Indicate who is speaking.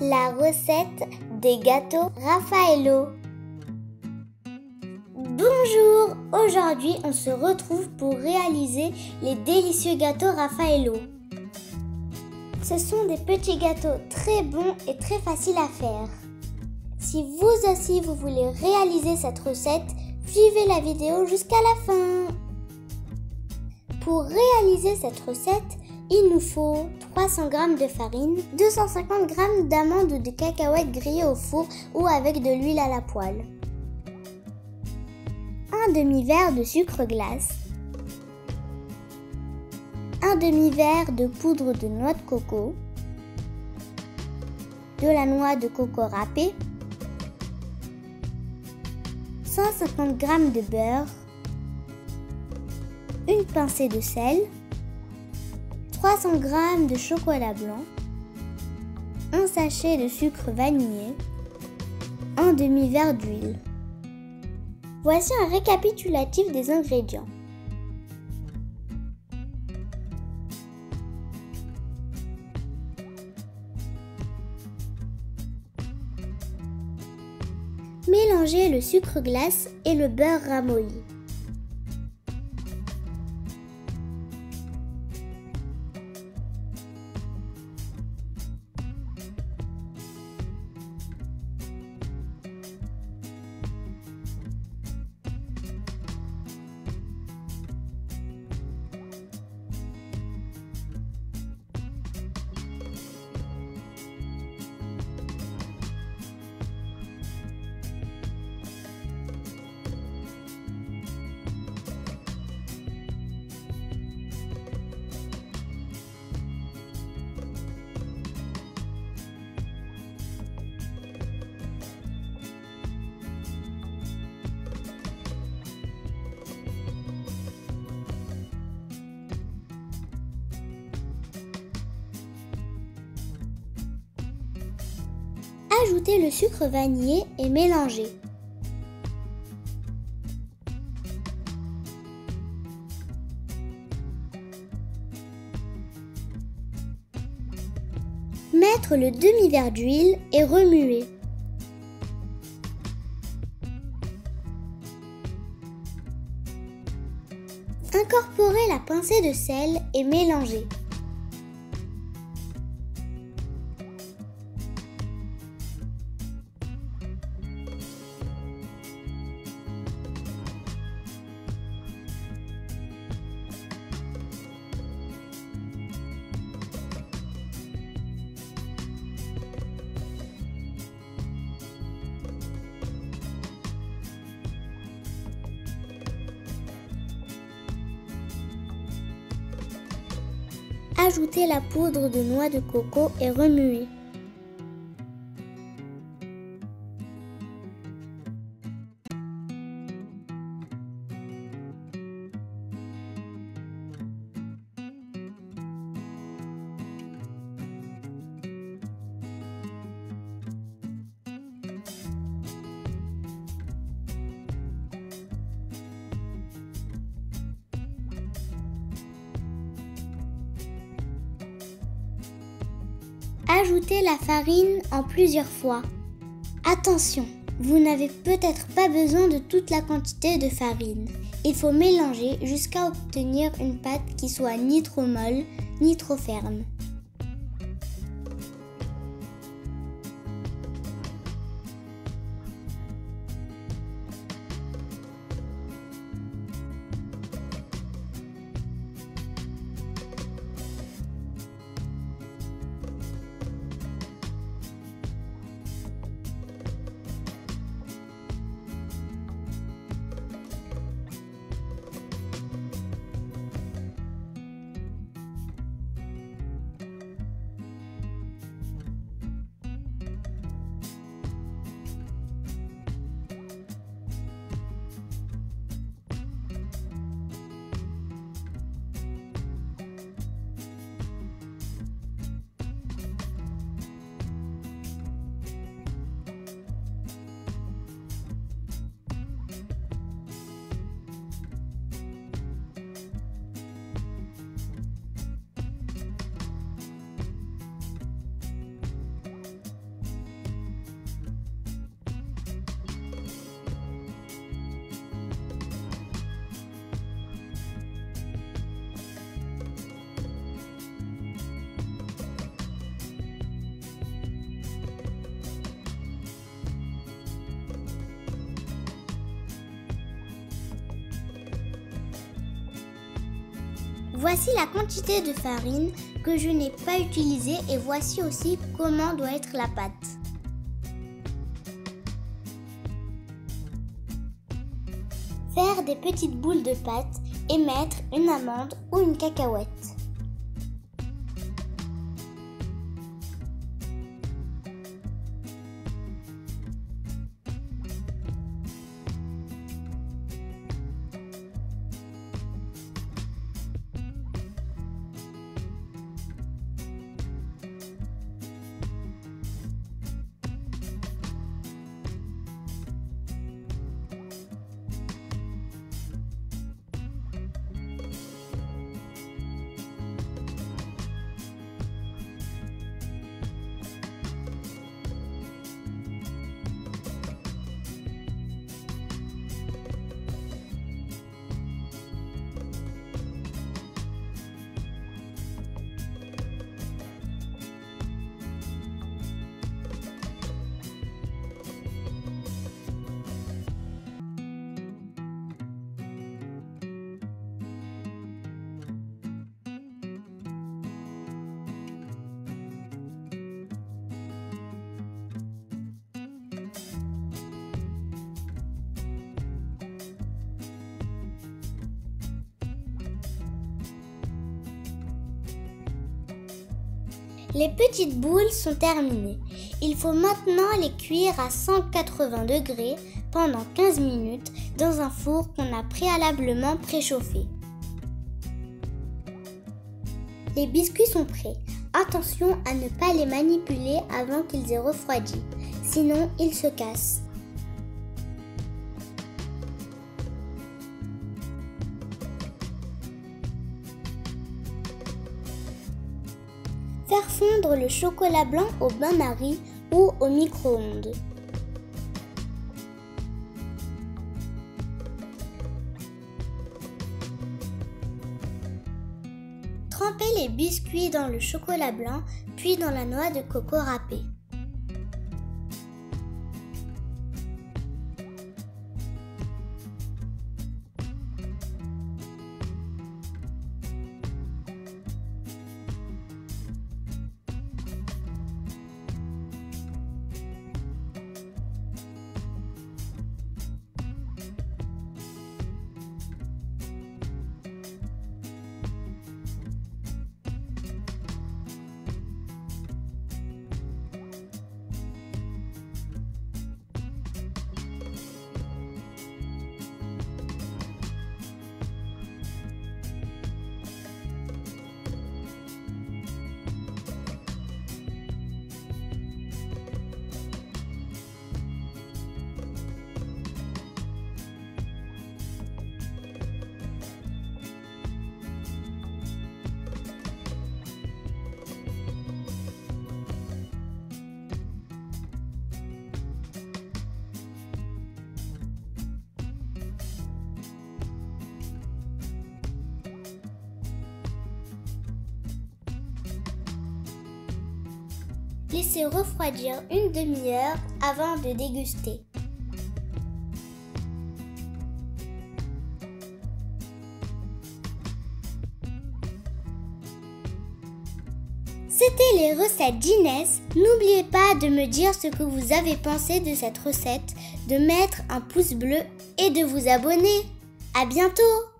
Speaker 1: la recette des gâteaux Raffaello. Bonjour, aujourd'hui on se retrouve pour réaliser les délicieux gâteaux Raffaello. Ce sont des petits gâteaux très bons et très faciles à faire. Si vous aussi vous voulez réaliser cette recette, suivez la vidéo jusqu'à la fin. Pour réaliser cette recette, il nous faut 300 g de farine, 250 g d'amandes ou de cacahuètes grillées au four ou avec de l'huile à la poêle, un demi-verre de sucre glace, un demi-verre de poudre de noix de coco, de la noix de coco râpée, 150 g de beurre, une pincée de sel, 300 g de chocolat blanc, un sachet de sucre vanillé, un demi-verre d'huile. Voici un récapitulatif des ingrédients. Mélangez le sucre glace et le beurre ramolli. Ajoutez le sucre vanillé et mélangez. Mettre le demi-verre d'huile et remuer. Incorporer la pincée de sel et mélanger. Ajoutez la poudre de noix de coco et remuez. Ajoutez la farine en plusieurs fois. Attention, vous n'avez peut-être pas besoin de toute la quantité de farine. Il faut mélanger jusqu'à obtenir une pâte qui soit ni trop molle ni trop ferme. Voici la quantité de farine que je n'ai pas utilisée et voici aussi comment doit être la pâte. Faire des petites boules de pâte et mettre une amande ou une cacahuète. Les petites boules sont terminées. Il faut maintenant les cuire à 180 degrés pendant 15 minutes dans un four qu'on a préalablement préchauffé. Les biscuits sont prêts. Attention à ne pas les manipuler avant qu'ils aient refroidi, sinon ils se cassent. Faire fondre le chocolat blanc au bain-marie ou au micro-ondes. Tremper les biscuits dans le chocolat blanc, puis dans la noix de coco râpée. Laissez refroidir une demi-heure avant de déguster. C'était les recettes d'Inès. N'oubliez pas de me dire ce que vous avez pensé de cette recette, de mettre un pouce bleu et de vous abonner. À bientôt!